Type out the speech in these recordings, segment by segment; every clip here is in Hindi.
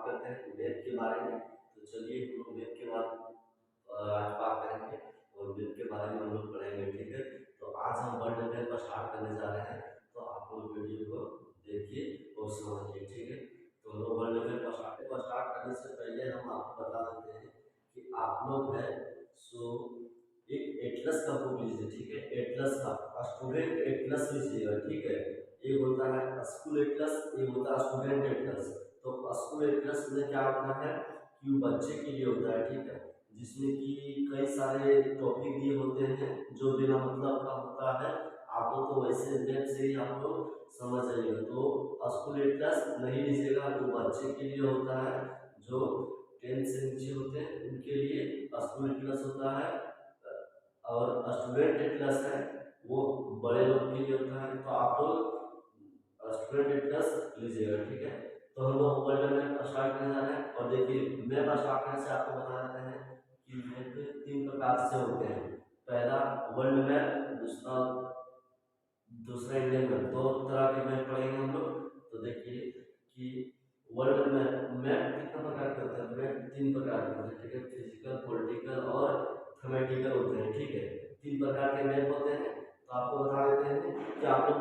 करते हैं वेब के बारे में। तो चलिए हम लोग वेब के बारे में आज बात करेंगे और वेब के बारे में हम लोग पढ़ेंगे, ठीक है। तो आज हम वर्ल्ड लेवल पर स्टार्ट करने जा रहे हैं, तो आप लोग वीडियो को देखिए और समझिए, ठीक है। तो हम लोग वर्ल्ड लेवल पर स्टार्ट करने से पहले हम आपको बता देते हैं कि आप लोग है सो एक एटलस का बुक लीजिए, ठीक है। एटलस का स्टूडेंट एटलस लीजिएगा, ठीक है। एक होता है स्कूल एटलस, एक होता है स्टूडेंट एटलस। तो स्कूल एटलस में क्या होता है कि वो बच्चे के लिए होता है, ठीक है, जिसमें कि कई सारे टॉपिक दिए होते हैं जो बिना मतलब का होता है। आप लोग तो वैसे वेब से ही आप लोग समझ जाइएगा। तो स्कूल एटलस नहीं लीजिएगा, वो बच्चे के लिए होता है जो 10 से नीचे होते हैं उनके लिए स्कूल एटलस होता है। और स्टूडेंट एटलस है वो बड़े लोग के लिए होता है। तो आप लोग स्टूडेंट एटलस लीजिएगा, ठीक है। तो हम लोग वर्ल्ड मैप स्टार्ट करने जा रहे हैं और देखिए मैप स्टार्ट करने से आपको बता देते हैं कि मैप 3 प्रकार से होते हैं। पहला वर्ल्ड मैप, दूसरा इंडियन मैप। दो तरह के मैप पढ़ेंगे हम लोग। तो देखिए कि वर्ल्ड मैप कितने प्रकार के होते हैं। मैप 3 प्रकार के होते हैं, ठीक है। फिजिकल, पॉलिटिकल और थेमेटिकल होते हैं, ठीक है। 3 प्रकार के मैप होते हैं। तो आपको बता देते हैं कि आप लोग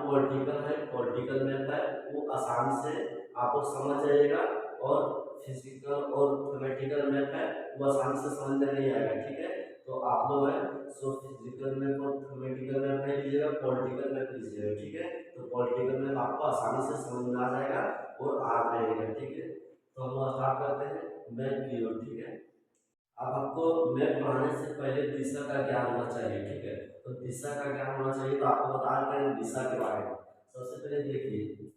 पॉलिटिकल मैप है वो आसानी से आप लोग समझ जाइएगा, और फिजिकल और थेमेटिकल मैप है वो आसानी से समझ में नहीं आएगा, ठीक है। तो आप लोग है सो फिजिकल मैप और थेमेटिकल मैप नहीं लीजिएगा, पॉलिटिकल मैप लीजिएगा, ठीक है। तो पॉलिटिकल मैप आपको आसानी से समझ में आ जाएगा और आ जाएगा, ठीक है। तो हम लोग स्टार्ट करते हैं मैप की ओर, ठीक है। अब आपको मैप पढ़ाने से पहले दिशा का ज्ञान होना चाहिए, ठीक है। तो दिशा का ज्ञान होना चाहिए, तो आपको बता देते हैं दिशा के बारे में। सबसे पहले देखिए,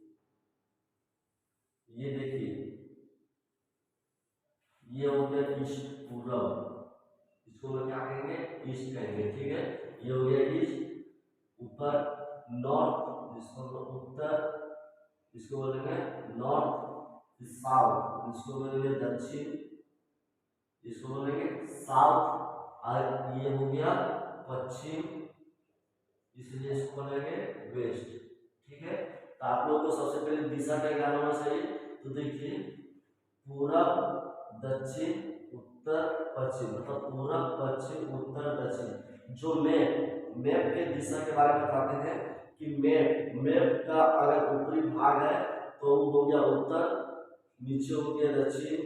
ये देखिए ये हो गया ईस्ट पूरब, इसको हम क्या कहेंगे, ईस्ट कहेंगे, ठीक है। ये हो गया ईस्ट। ऊपर नॉर्थ, जिसको हम लोग उत्तर, इसको बोलेंगे नॉर्थ। साउथ, इसको बोलेंगे दक्षिण, इसको बोलेंगे साउथ। और ये हो गया पश्चिम, इसलिए इसको बोलेंगे वेस्ट, ठीक है। तो आप लोगों को सबसे पहले दिशा का ज्ञान होना चाहिए। तो देखिए पूरब, दक्षिण, उत्तर, पश्चिम, मतलब पूरब, पश्चिम, उत्तर, दक्षिण। जो मैप के दिशा के बारे में बताते हैं कि मैप का अगर ऊपरी भाग है तो वो हो गया उत्तर, नीचे हो गया दक्षिण,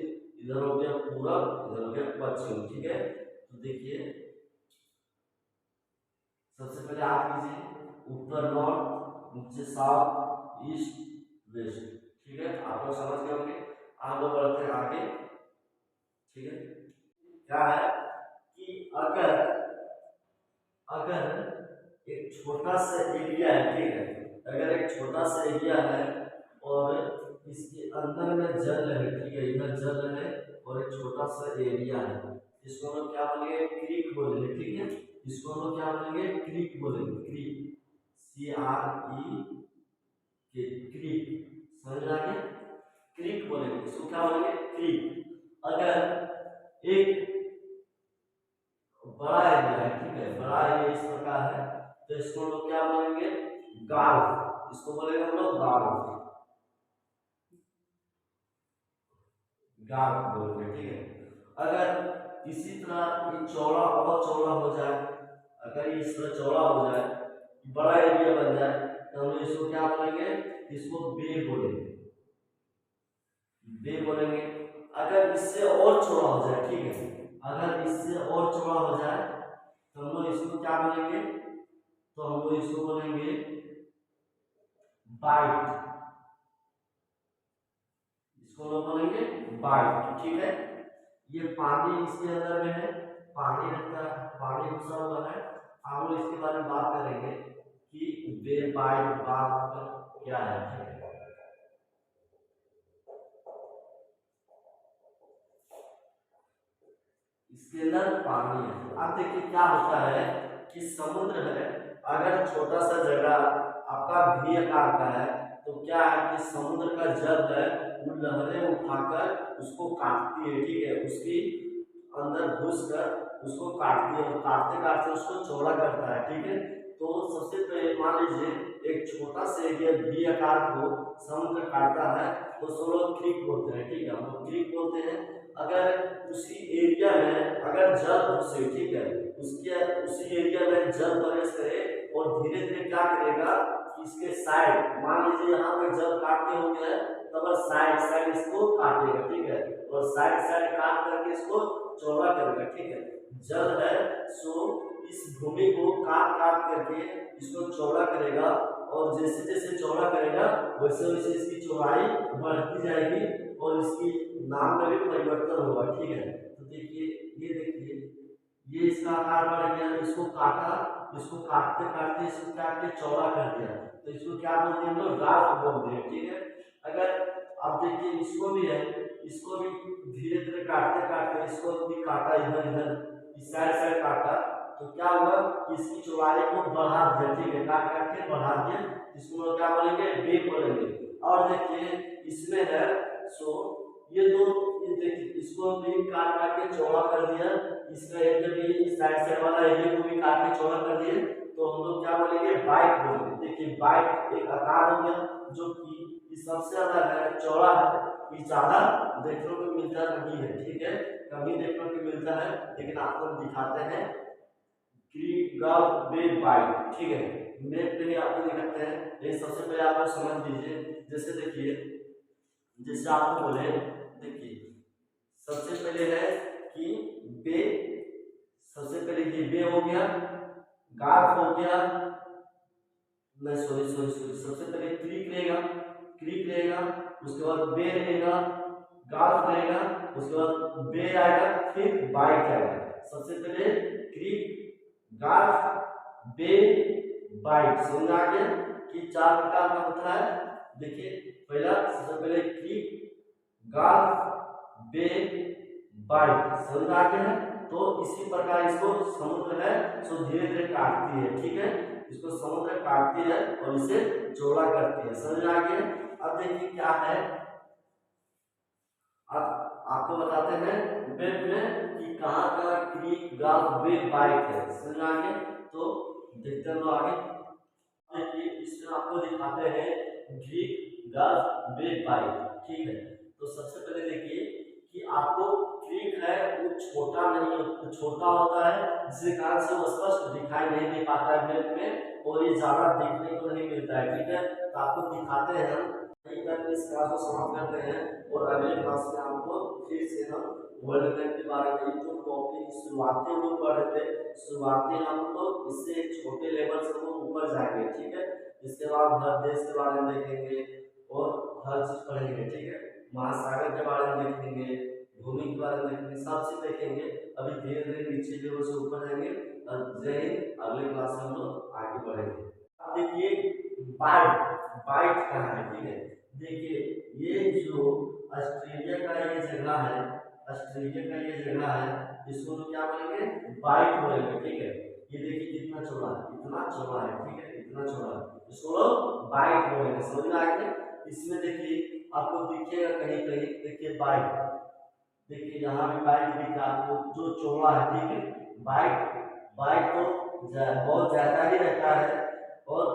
इधर हो गया पूरब, इधर हो गया पश्चिम, ठीक है। तो देखिए सबसे पहले आप लीजिए ऊपर नॉर्थ, नीचे साउथ, ईस्ट, वेस्ट, ठीक है। आप लोग समझ गए होंगे। आप लोग बढ़ते हैं आगे, ठीक है। क्या है कि अगर अगर एक छोटा सा एरिया है, ठीक है, अगर एक छोटा सा एरिया है और इसके अंदर में जल है, ठीक है, इधर जल है और एक छोटा सा एरिया है, इसको हम लोग क्या बोलेंगे, क्रीक बोलेंगे, ठीक है। इसको हम लोग क्या बोलेंगे, क्रीक बोलेंगे, क्रीक, CRE के, क्रीक, समझ आ गया। क्रीक बोलेंगे, इसको क्या बोलेंगे, क्रीक। अगर एक बड़ा एरिया है, ठीक है, बड़ा एरिया इस प्रकार है, तो इसको हम लोग क्या बोलेंगे, गाल्फ, इसको बोलेंगे हम लोग गाल्फ, गाल्फ बोलेंगे, ठीक है। अगर इसी तरह ये चौड़ा और चौड़ा हो जाए, अगर ये इस तरह चौड़ा हो जाए, बड़ा एरिया बन जाए, तो हम इसको क्या बोलेंगे, इसको बे बोलेंगे, बे बोलेंगे। अगर इससे और चौड़ा हो जाए, ठीक है, अगर इससे और चौड़ा हो जाए तो हम लोग इसको क्या बोलेंगे, तो हम लोग इसको बोलेंगे बाइट, इसको लोग बोलेंगे बाइट, ठीक है। ये पानी इसके अंदर में है, पानी रहता है, पानी घुसा हुआ है। हम लोग इसके बारे में बात करेंगे कि बे बाइट बात क्या है, ठीक है। इसके अंदर पानी है। अब देखिए क्या होता है कि समुद्र है, अगर छोटा सा जगह आपका भी आकार का है, तो क्या है कि समुद्र का जल है वो लहरें उठाकर उसको काटती है, ठीक है, उसकी अंदर घुस कर उसको काटती है और काटते काटते उसको चौड़ा करता है, ठीक है। तो सबसे पहले मान लीजिए एक छोटा से एरिया बी आकार को समुद्र काटता है तो उसको लोग क्रीक बोलते हैं, ठीक है, हम लोग क्रीक बोलते हैं। अगर उसी एरिया में अगर जल घुसे, ठीक है, उसके उसी एरिया में जल प्रवेश करे और धीरे धीरे क्या करेगा कि इसके साइड, मान लीजिए यहाँ पे जल काटते हो गया है तो साइड साइड इसको काटेगा, ठीक है, और साइड साइड काट करके इसको चौड़ा करेगा, ठीक है। जल है सो इस भूमि को काट काट करके इसको चौड़ा करेगा और जैसे जैसे चौड़ा करेगा वैसे वैसे इसकी चौड़ाई बढ़ती जाएगी और इसकी नाम में भी परिवर्तन होगा, ठीक है। तो देखिए, ये देखिए, ये इसका आकार बढ़ गया, इसको काटा, इसको काटते काटते इसको क्या किया, चौड़ा कर दिया, तो इसको क्या बोलते हैं हम लोग, ग्राफ बोलते हैं, ठीक है। अगर आप देखिए इसको भी है, इसको भी धीरे धीरे काटते काटते इसको भी काटा, इधर इधर इस साइड साइड काटा, तो क्या हुआ कि इसकी चौड़ाई को बढ़ा दिया, ठीक है, काट काट के बढ़ा दिया, इसको लोग क्या बोलेंगे, बे बोलेंगे। और देखिए इसमें है सो ये दो, ये देखिए इसको भी काट काट के चौड़ा कर दिया, इसका एरिया भी साइड साइड वाला एरिया को भी काट के चौड़ा कर दिए, तो हम लोग क्या बोलेंगे, बाइट बोलेंगे। देखिए बाइट एक आकार हो गया जो कि सबसे ज्यादा है, चौड़ा है, ये ज्यादा देखने को मिलता नहीं है, ठीक है, कभी देखने को मिलता है, लेकिन आपको दिखाते हैं बाइट, ठीक है, मैप पे ही आपको दिखाते हैं। लेकिन सबसे पहले आप समझ लीजिए, जैसे देखिए, जैसे आपको बोले, देखिए सबसे पहले है कि बे, सबसे पहले ये बे हो गया, गार्फ हो गया, नहीं सॉरी सॉरी सॉरी, सबसे पहले क्रीक रहेगा, क्रीक रहेगा, उसके बाद बे रहेगा, गार्फ रहेगा, उसके बाद बे आएगा, फिर बाइट आएगा। सबसे पहले क्रीक, गार्फ, बे, बाइट, समझ आ गया कि चार प्रकार का होता है। देखिए पहला, सबसे पहले क्रीक, गार्फ, बे, बाइट, समझ आ गया है। तो इसी प्रकार इसको समुद्र है सो धीरे धीरे काटती है, ठीक है, इसको समुद्र काटती है और इसे चौड़ा करती है, समझ आ गया। अब देखिए क्या है, अब आपको बताते हैं वेब में कि कहाँ का क्रीक, गार्फ, बे, बाइट है, समझ आ गया। तो देखते हैं आगे, देखिए इसमें आपको दिखाते हैं क्रीक, गार्फ, बे, बाइट, ठीक है। तो सबसे पहले देखिए कि आपको क्रीक है वो छोटा नहीं, छोटा होता है जिसके कारण से वो स्पष्ट दिखाई नहीं दे पाता है वेब में, और ये ज्यादा देखने को नहीं मिलता है, ठीक है। तो आपको दिखाते हैं हम, नहीं करके इस क्लास को समाप्त करते हैं और अगले क्लास में आपको फिर से हम वर्ल्ड मैप के बारे में, तो टॉपिक शुरुआती हम लोग पढ़ रहे थे, शुरुआती हम लोग इससे एक छोटे लेवल से हम ऊपर जाएंगे, ठीक है। इसके बाद हर देश के बारे में देखेंगे और हर चीज पढ़ेंगे, ठीक है, महासागर के बारे में देखेंगे, भूमि के बारे में देखेंगे, सब चीज देखेंगे। अभी धीरे धीरे नीचे लेवल से ऊपर जाएंगे और जय हिंद, अगले क्लास में हम लोग आगे बढ़ेंगे। अब देखिए बाइट, बाइट कहाँ है, ठीक है। देखिए ये जो ऑस्ट्रेलिया का ये जगह है, ऑस्ट्रेलिया का ये जगह है, इसको तो क्या बोलेंगे, बाइट बोलेंगे, ठीक है। ये देखिए कितना चौड़ा है, इतना चौड़ा है, ठीक है, इतना चौड़ा है, इसको लोग बाइट बोलेंगे, समझ में आ गया। इसमें देखिए आपको दिखेगा कहीं कहीं, देखिए बाइट, देखिए यहाँ भी बाइट दिख रहा है आपको, जो चौड़ा है, ठीक है, बाइट, बाइट तो बहुत ज्यादा ही रहता है। और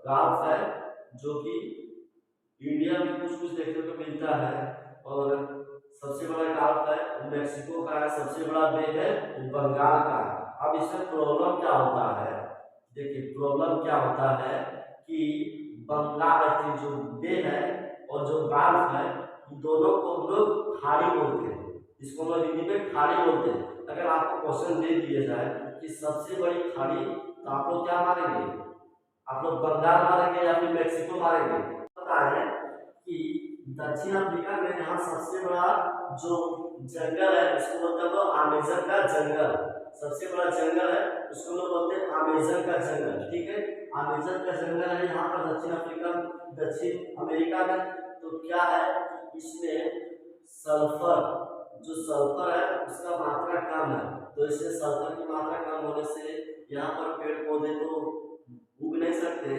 गार्फ है जो कि इंडिया में कुछ कुछ देखने को मिलता है, और सबसे बड़ा गार्फ है मैक्सिको का है, सबसे बड़ा बे है बंगाल का। अब इसमें प्रॉब्लम क्या होता है, देखिए प्रॉब्लम क्या होता है कि बंगाल जो बे है और जो गार्फ है, दोनों को हम लोग खाड़ी बोलते हैं, इसको हम लोग हिंदी में खाड़ी बोलते हैं। अगर आपको क्वेश्चन दे दिया जाए कि सबसे बड़ी खाड़ी, तो आप लोग क्या मारेंगे, आप लोग बंगाल मारेंगे या फिर मैक्सिको मारेंगे। पता है कि दक्षिण अफ्रीका में यहाँ सबसे बड़ा जो जंगल है उसको बोलते हैं अमेज़न का जंगल, सबसे बड़ा जंगल है उसको लोग बोलते हैं अमेज़न का जंगल, ठीक है, अमेज़न का जंगल है यहाँ पर दक्षिण अफ्रीका, दक्षिण अमेरिका में। तो क्या है, इसमें सल्फर, जो सल्फर है उसका मात्रा कम है, तो इससे सल्फर की मात्रा कम होने से यहाँ पर पेड़ पौधे तो उग नहीं सकते,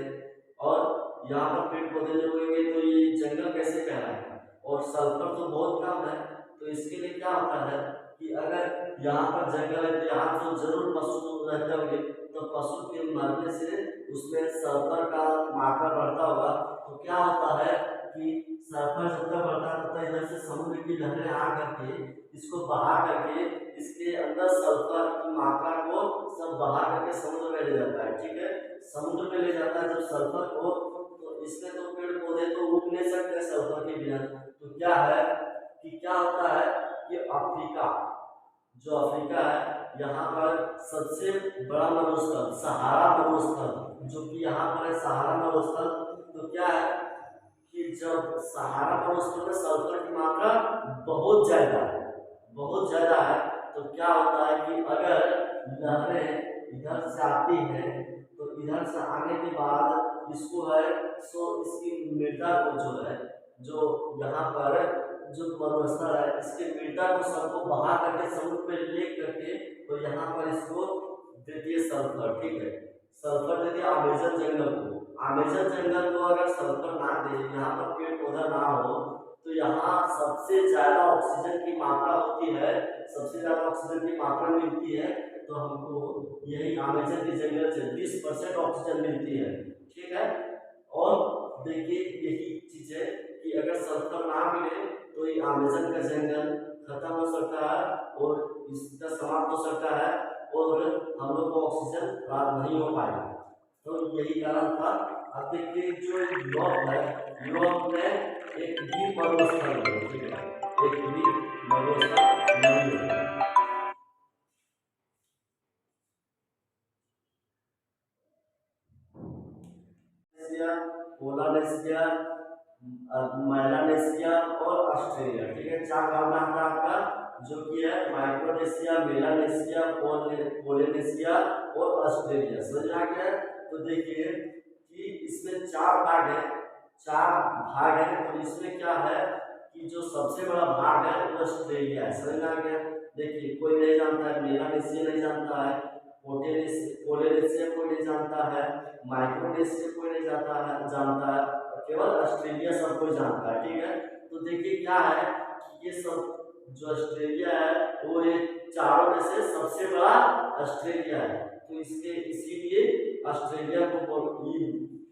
और यहाँ पर पेड़ पौधे नहीं उगेंगे तो ये जंगल कैसे कहलाएगा, और सल्फर तो बहुत कम है। तो इसके लिए क्या होता है कि अगर यहाँ पर जंगल है तो यहाँ तो जरूर पशु रहते होंगे, तो पशु के मरने से उसमें सल्फर का मात्रा बढ़ता होगा। तो क्या होता है कि सल्फर जब तक बढ़ता है तब तक इधर से समुद्र की लहरें आ करके इसको बहा करके इसके अंदर सल्फर की मात्रा को सब बहा करके समुद्र में ले जाता है। ठीक है, समुद्र में ले जाता है जब सल्फर को, तो इसमें तो पेड़ पौधे तो उग नहीं सकते सल्फर के बिना। तो क्या है कि क्या होता है कि अफ्रीका, जो अफ्रीका है, यहाँ पर सबसे बड़ा मरुस्थल सहारा मरुस्थल, जो कि यहाँ पर है सहारा मरुस्थल। तो क्या है कि जब सहारा मरुस्थल में सल्फर की मात्रा बहुत ज्यादा है, बहुत ज्यादा है, तो क्या होता है कि अगर लहरें इधर से आती हैं तो इधर से आने के बाद इसको है सो इसकी मृदा को जो है, जो यहाँ पर जो मरुस्थल है इसके मृदा को सबको बहा करके समुद्र में ले करके तो यहाँ पर इसको देती है सल्फर। ठीक है, सल्फर देती है अमेजन जंगल को। अमेजन जंगल को अगर सल्फर ना दे, यहाँ पर पेड़ पौधा ना हो, तो यहाँ सबसे ज्यादा ऑक्सीजन की मात्रा होती है, सबसे ज्यादा ऑक्सीजन की मात्रा मिलती है। तो हमको यही अमेजन के जंगल से 20% ऑक्सीजन मिलती है। ठीक है, और देखिए यही चीज है कि अगर सल्फर ना मिले तो ये अमेजन का जंगल खत्म हो सकता है और इसका समाप्त हो सकता है और हम लोग को ऑक्सीजन प्राप्त नहीं हो पाएगा। तो यही कारण था। अब देखिए जो यूरोप है, यूरोप में एक द्वीप मरुस्थल है। ठीक है, एक द्वीप मरुस्थल नहीं है। पोलानेशिया, मेलानेशिया और ऑस्ट्रेलिया। ठीक है, चार नाम आता है आपका, जो कि है माइक्रोनेशिया, मेलानेशिया, पोलिनेशिया और ऑस्ट्रेलिया। समझ आ गया? तो देखिए कि इसमें चार भाग है, चार भाग है। तो इसमें क्या है कि जो सबसे बड़ा भाग है वो ऑस्ट्रेलिया है। समझ आ गया? देखिए कोई नहीं जानता है, मेलानेशिया नहीं जानता है, पोलिनेशिया कोई नहीं जानता है, माइक्रोनेशिया कोई नहीं जानता है, केवल ऑस्ट्रेलिया सब कोई जानता है। ठीक है, तो देखिए क्या है कि ये सब जो ऑस्ट्रेलिया है वो ये चारों में से सबसे बड़ा ऑस्ट्रेलिया है। तो इसके इसीलिए ऑस्ट्रेलिया को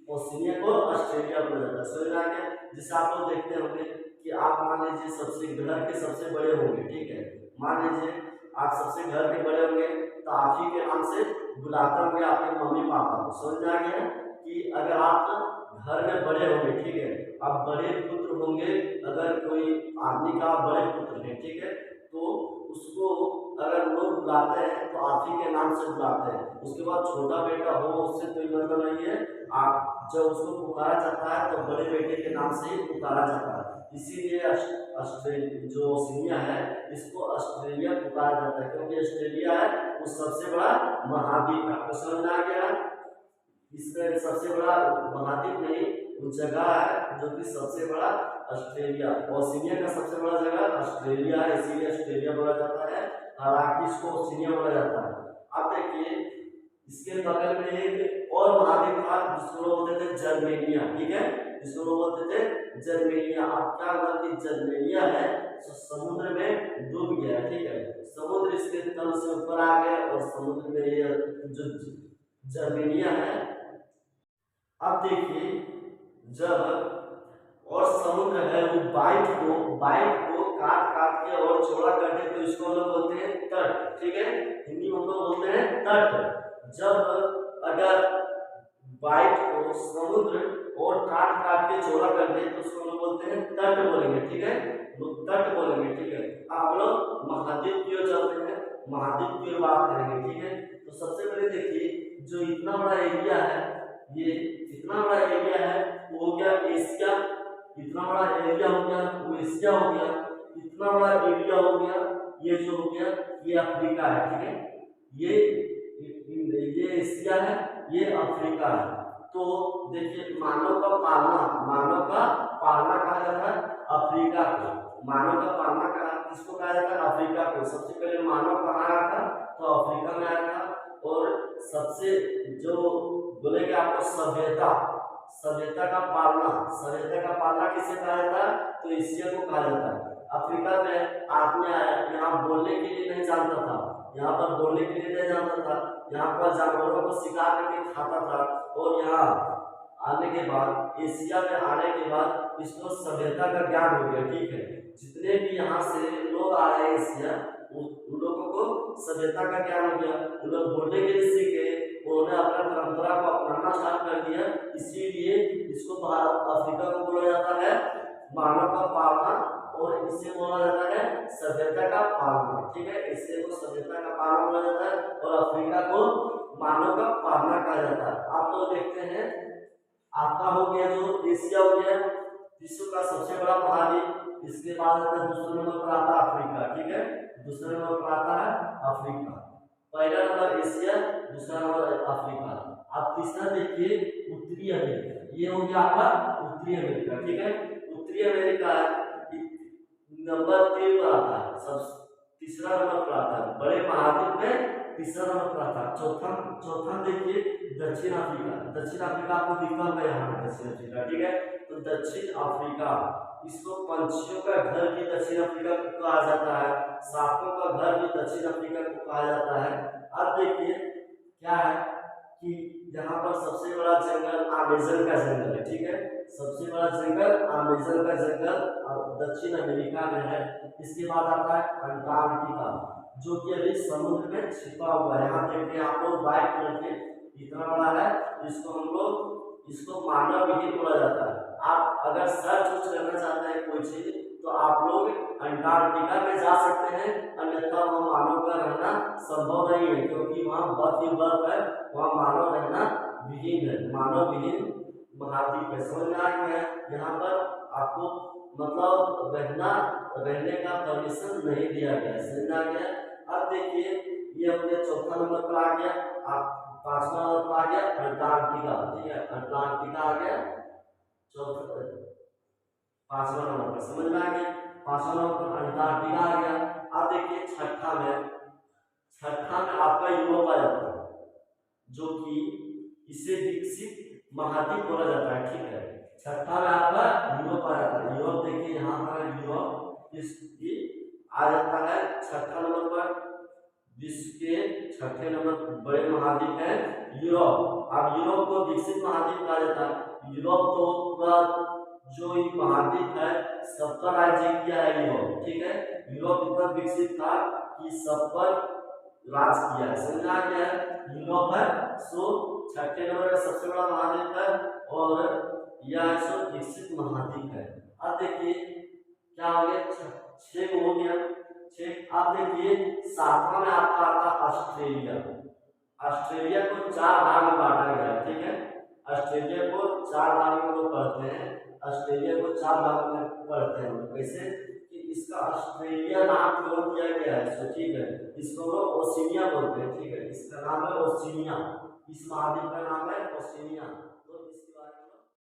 ओशिनिया को ऑस्ट्रेलिया बोला जाता है। समझ आ गया? जिसे आप लोग देखते होंगे कि आप मान लीजिए सबसे घर के सबसे बड़े होंगे। ठीक है, मान लीजिए आप सबसे घर के बड़े होंगे तो आप ही के नाम से बुलाते होंगे आपके मम्मी पापा को। समझ आ गया कि अगर आप घर में बड़े होंगे, ठीक है, आप बड़े पुत्र होंगे, अगर कोई आदमी का बड़े पुत्र है, ठीक है, तो उसको अगर लोग बुलाते हैं तो आप ही के नाम से बुलाते हैं। उसके बाद छोटा बेटा हो उससे कोई मतलब नहीं है, आप जब उसको पुकारा जाता है तो बड़े बेटे के नाम से ही पुकारा जाता है। इसीलिए जो ओशिनिया है इसको ऑस्ट्रेलिया पुकारा जाता है, क्योंकि ऑस्ट्रेलिया है वो सबसे बड़ा महाद्वीप है। आपको समझ आ गया? इसमें सबसे बड़ा महाद्वीप नहीं, वो जगह है जो कि सबसे बड़ा ऑस्ट्रेलिया, ओशिनिया का सबसे बड़ा जगह ऑस्ट्रेलिया है, इसीलिए ऑस्ट्रेलिया बोला जाता है। हालांकि इसको ओशिनिया बोला जाता है। अब देखिए इसके बगल में एक और महाद्वीप था जिसको लोग बोलते थे जर्मेनिया। ठीक है, जिसको लोग बोलते थे जर्मेनिया। अब क्या हुआ कि जर्मेनिया है तो समुद्र में डूब गया। ठीक है, समुद्र इसके तल से ऊपर आ गया और समुद्र में ये जो जर्मेनिया है। अब देखिए जब और समुद्र है वो बाइट को काट काट के और चौड़ा कर दे तो इसको हम लोग बोलते हैं तट। ठीक है, हिंदी में हम लोग बोलते हैं तट। जब अगर बाइट को समुद्र और काट काट के चौड़ा कर दे तो उसको हम लोग बोलते हैं तट बोलेंगे। ठीक है, लोग तट बोलेंगे। ठीक है, आप लोग महाद्वीप की ओर चलते हैं, महाद्वीप की ओर बात करेंगे। ठीक है, तो सबसे पहले देखिए जो इतना बड़ा एरिया है, ये इतना बड़ा एरिया है वो हो गया एशिया। इतना बड़ा एरिया हो गया वो एशिया हो गया। इतना बड़ा एरिया हो गया ये जो हो गया ये अफ्रीका है। ठीक है, ये एशिया है, ये अफ्रीका है। तो देखिए मानव का पालना कहा जाता है अफ्रीका को। मानव का पालना किसको कहा जाता है? अफ्रीका को। सबसे पहले मानव कहाँ आया था? तो अफ्रीका में आया था। और सबसे जो बोलेंगे आपको सभ्यता का पालना किसे कहा जाता है? तो एशिया को कहा जाता है। अफ्रीका में आदमी आया, यहाँ बोलने के लिए नहीं जानता था, यहाँ पर बोलने के लिए नहीं जानता था, यहाँ पर जानवरों को शिकार करके खाता था। और यहाँ आने के बाद, एशिया में आने के बाद इसको सभ्यता का ज्ञान हो गया। ठीक है, जितने भी यहाँ से लोग आए एशिया, उन लोगों को सभ्यता का ज्ञान हो गया, उन लोग बोलने के लिए सीख गए, उन्होंने अपना परंपरा को अपनाना स्टार्ट कर दिया। इसीलिए इसको अफ्रीका को बोला जाता है मानव का पालना, और इसे बोला जाता है सभ्यता का पालना। ठीक है, इससे को सभ्यता का पालना बोला जाता है और अफ्रीका को मानव का पालना कहा जाता है। आप लोग देखते हैं, आपका हो गया जो एशिया हो गया विश्व का सबसे बड़ा महाद्वीप, इसके बाद आता है दूसरे नंबर पर आता है अफ्रीका। ठीक है, दूसरे नंबर पर आता है अफ्रीका, पहला नंबर एशिया, दूसरा नंबर अफ्रीका। अब तीसरा देखिए उत्तरी अमेरिका, ये हो गया आपका उत्तरी अमेरिका। ठीक है, उत्तरी अमेरिका नंबर 3 पर आता है, सब तीसरा नंबर पर आता है, बड़े महाद्वीप में तीसरा नंबर पर आता है। चौथा देखिए दक्षिण अफ्रीका। दक्षिण अफ्रीका आपको दिखता होगा यहाँ दक्षिण अफ्रीका। ठीक है, तो दक्षिण अफ्रीका, इसको पंछियों का घर भी दक्षिण अफ्रीका को कहा जाता है, सांपों का घर भी दक्षिण अफ्रीका को कहा जाता है। अब देखिए क्या है कि यहाँ पर सबसे बड़ा जंगल अमेज़न का जंगल है। ठीक है, सबसे बड़ा जंगल अमेज़न का जंगल दक्षिण अमेरिका में है। इसके बाद आता है अंटार्कटिका, जो कि अभी समुद्र में छिपा हुआ है। यहाँ देखिए आप लोग व्हाइट कलर के इतना बड़ा है, इसको मानव विहीन बोला जाता है। आप अगर सर्च करना चाहते हैं कोई चीज, तो आप लोग अंटार्कटिका में जा सकते हैं, अन्यथा वहाँ मानव का रहना संभव नहीं है, क्योंकि वहाँ बर्फ ही बर्फ है, वहाँ मानव रहना विहीन है, मानव विहीन महाद्वीप है। समझ में आ गया है? यहाँ पर आपको मतलब रहने का परमिशन नहीं दिया गया है। समझ में आ गया? अब देखिए ये अपने चौथा नंबर पर आ गया, आप पांचवा नंबर पर आ गया अंटार्कटिका। ठीक है, अंटार्कटिका आ गया पांचवा नंबर पर। समझ में आ गया? पांचवा नंबर पर अंटार्कटिका आ गया। अब देखिए छठा में आपका यूरोप आ जाता है, जो कि इसे विकसित महाद्वीप बोला जाता है। ठीक है, छठा में आपका यूरोप आ जाता है। यूरोप देखिए यहाँ पर यूरोप इसकी आ जाता है छठा नंबर पर। विश्व के छठे नंबर बड़े महाद्वीप है यूरोप। अब यूरोप को विकसित महाद्वीप कहा जाता है। यूरोप तो पूरा जो महाद्वीप है सबका राज्य किया है यूरोप। ठीक है, यूरोप इतना विकसित था कि सब पर राज किया है। समझ आ गया है? यूरोप है सो छठे नंबर का सबसे बड़ा महाद्वीप है, और यह सो विकसित महाद्वीप है। अब देखिए क्या हो गया, 6 हो गया 6। अब देखिए सातवां में आपका आता ऑस्ट्रेलिया। ऑस्ट्रेलिया को 4 भाग में बांटा गया है। ठीक है, ऑस्ट्रेलिया को 4 भाग में लोग पढ़ते हैं, ऑस्ट्रेलिया को 4 भाग में पढ़ते हैं। कैसे कि इसका ऑस्ट्रेलिया नाम क्यों दिया गया है, सो ठीक है, इसको लोग ओशिनिया बोलते हैं। ठीक है, इसका नाम है ओशिनिया, इस महाद्वीप का नाम है ओशिनिया।